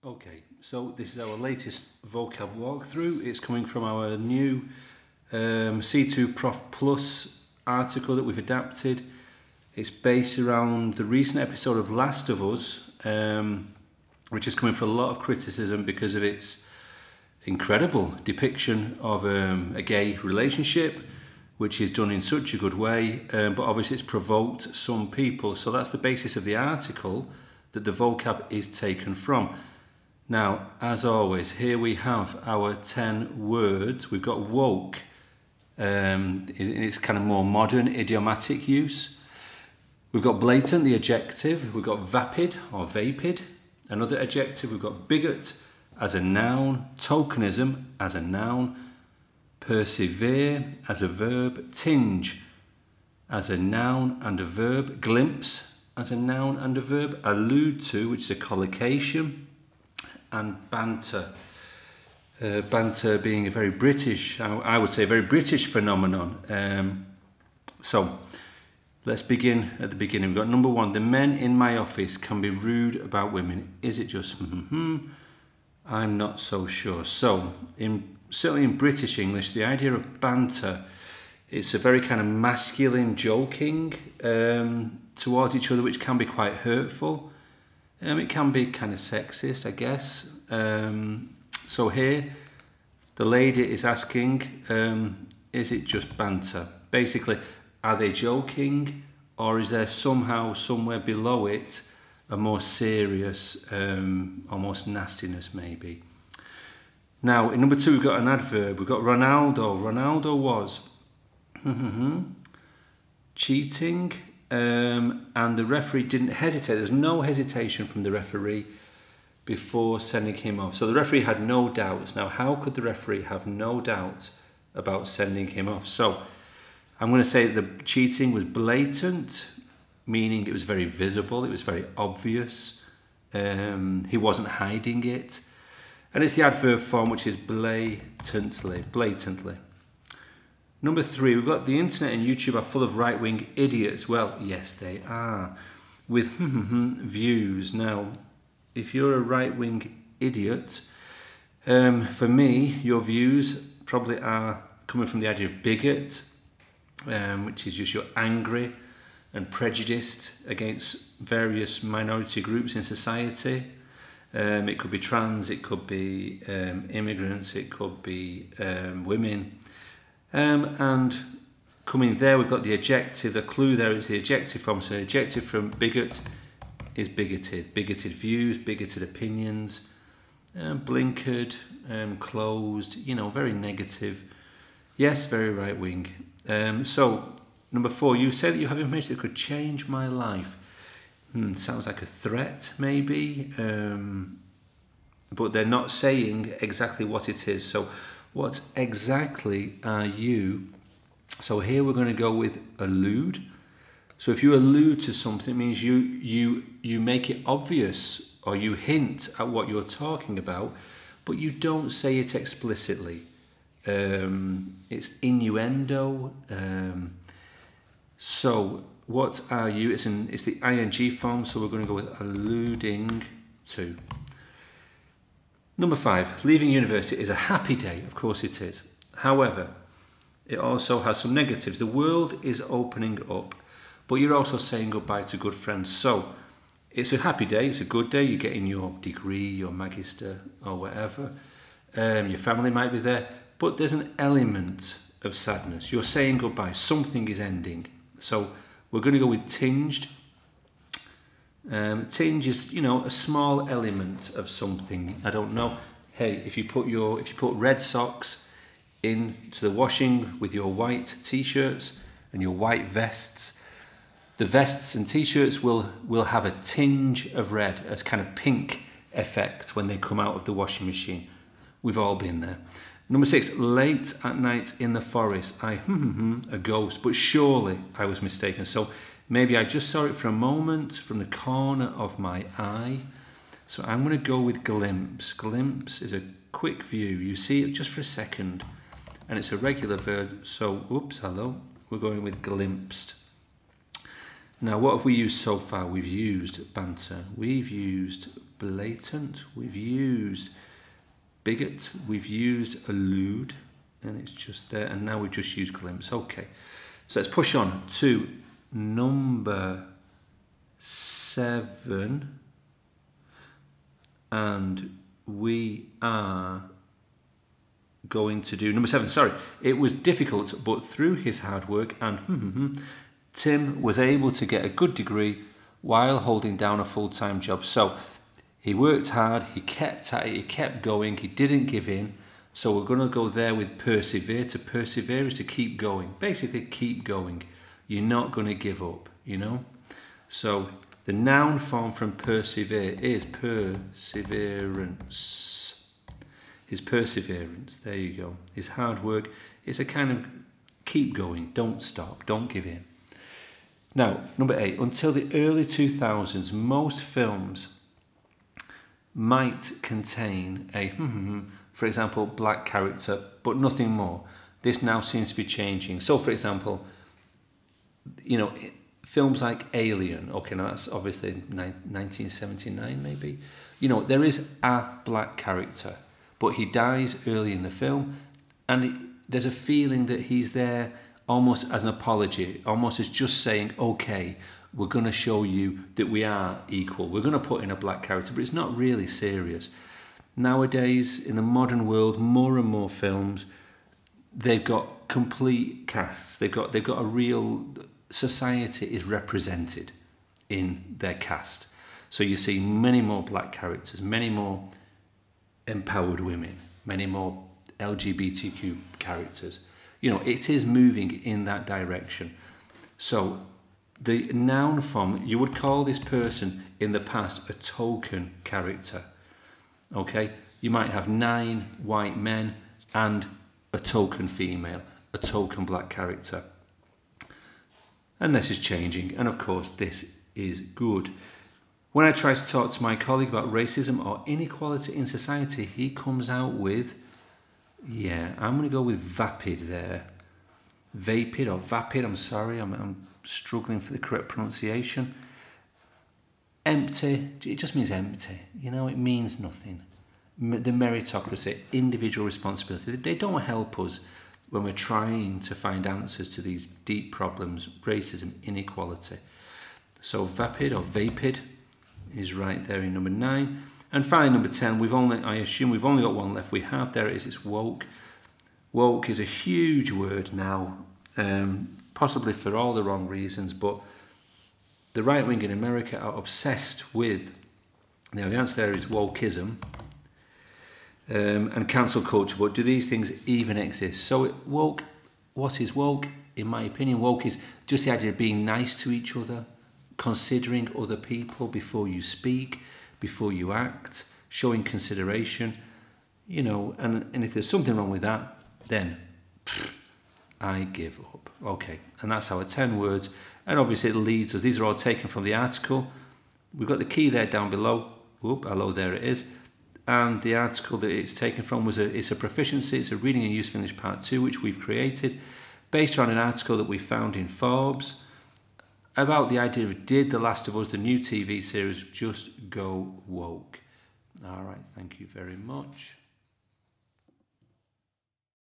Okay, so this is our latest vocab walkthrough. It's coming from our new C2 PROF-PLUS article that we've adapted. It's based around the recent episode of Last of Us, which is coming for a lot of criticism because of its incredible depiction of a gay relationship, which is done in such a good way, but obviously it's provoked some people. So that's the basis of the article that the vocab is taken from. Now, as always, here we have our 10 words. We've got woke, in its kind of more modern idiomatic use. We've got blatant, the adjective. We've got vapid or vapid, another adjective. We've got bigot as a noun, tokenism as a noun, persevere as a verb, tinge as a noun and a verb, glimpse as a noun and a verb, allude to, which is a collocation, and banter. Banter being a very British, I would say a very British phenomenon. So let's begin at the beginning. We've got number one, the men in my office can be rude about women. Is it just I'm not so sure. So certainly in British English, the idea of banter, it's a very kind of masculine joking towards each other, which can be quite hurtful. It can be kind of sexist, I guess. So here, the lady is asking, is it just banter? Basically, are they joking, or is there somehow, somewhere below it, a more serious, almost nastiness maybe? Now, in number two, we've got an adverb. We've got Ronaldo. Ronaldo was cheating. And the referee didn't hesitate. There's no hesitation from the referee before sending him off. So the referee had no doubts. Now, how could the referee have no doubt about sending him off? So I'm going to say that the cheating was blatant, meaning it was very visible, it was very obvious. He wasn't hiding it. And it's the adverb form, which is blatantly. Number three, we've got the internet and YouTube are full of right-wing idiots. Well, yes, they are. With views. Now, if you're a right-wing idiot, for me, your views probably are coming from the idea of bigot, which is just you're angry and prejudiced against various minority groups in society. It could be trans, it could be immigrants, it could be women. And coming there, we've got the adjective. The clue there is the adjective form. So the adjective from bigot is bigoted. Bigoted views, bigoted opinions, blinkered, closed, very negative. Yes, very right-wing. So, number four, you say that you have information that could change my life. Sounds like a threat, maybe. But they're not saying exactly what it is. So, what exactly are you? So here we're going to go with allude. So if you allude to something, it means you make it obvious, or you hint at what you're talking about, but you don't say it explicitly. It's innuendo. So what are you? It's the ing form, so we're going to go with alluding to. Number five, leaving university is a happy day. Of course it is. However, it also has some negatives. The world is opening up, but you're also saying goodbye to good friends. So it's a happy day. It's a good day. You're getting your degree, your magister, or whatever. Your family might be there, but there's an element of sadness. You're saying goodbye. Something is ending. So we're going to go with tinged. Tinge is, a small element of something. I don't know. Hey, if you put red socks into the washing with your white t-shirts and your white vests, the vests and t-shirts will have a tinge of red, a kind of pink effect when they come out of the washing machine. We've all been there. Number six, late at night in the forest. A ghost, but surely I was mistaken. So maybe I just saw it for a moment from the corner of my eye. So I'm going to go with glimpse. Glimpse is a quick view. You see it just for a second. And it's a regular verb. So, we're going with glimpsed. Now, what have we used so far? We've used banter. We've used blatant, we've used bigot, we've used allude, and it's just there, and now we've just used glimpse. Okay, so let's push on to number 7, and we are going to do number 7. Sorry, it was difficult, but through his hard work and Tim was able to get a good degree while holding down a full-time job. So he worked hard, he kept at it, he kept going, he didn't give in. So we're going to go there with persevere. To persevere is to keep going. Basically, keep going. You're not going to give up, you know. So the noun form from persevere is perseverance. His perseverance, there you go. His hard work is a kind of keep going, don't stop, don't give in. Now, number 8, until the early 2000s, most films might contain a, for example, black character, but nothing more. This now seems to be changing. So, for example, you know, films like Alien, okay, now that's obviously 1979 maybe. You know, there is a black character, but he dies early in the film, and there's a feeling that he's there almost as an apology, almost as just saying, okay, we're going to show you that we are equal. We're going to put in a black character, but it's not really serious. Nowadays, in the modern world, more and more films, they've got complete casts. They've got a real society is represented in their cast. So you see many more black characters, many more empowered women, many more LGBTQ characters. You know, it is moving in that direction. So the noun form, you would call this person in the past a token character. Okay, you might have 9 white men and a token female, a token black character. And this is changing, and of course this is good. When I try to talk to my colleague about racism or inequality in society, he comes out with, yeah, I'm going to go with vapid there. Vapid or vapid, I'm sorry, I'm struggling for the correct pronunciation. Empty, it just means empty, you know, it means nothing. The meritocracy, individual responsibility, they don't help us when we're trying to find answers to these deep problems, racism, inequality. So vapid or vapid is right there in number 9. And finally, number 10, I assume we've only got one left. We have, there it is, it's woke. Woke is a huge word now, possibly for all the wrong reasons, but the right wing in America are obsessed with, now the answer there is wokeism, and cancel culture, but do these things even exist? So woke, what is woke? In my opinion, woke is just the idea of being nice to each other, considering other people before you speak, before you act, showing consideration, you know, and if there's something wrong with that, then I give up. Okay, and that's our 10 words, and obviously it leads us, these are all taken from the article. We've got the key there down below. Whoop, hello, there it is. And the article that it's taken from it's a proficiency, it's a reading and use of English part 2, which we've created based on an article that we found in Forbes about the idea of did The Last of Us, the new TV series, just go woke. All right, thank you very much.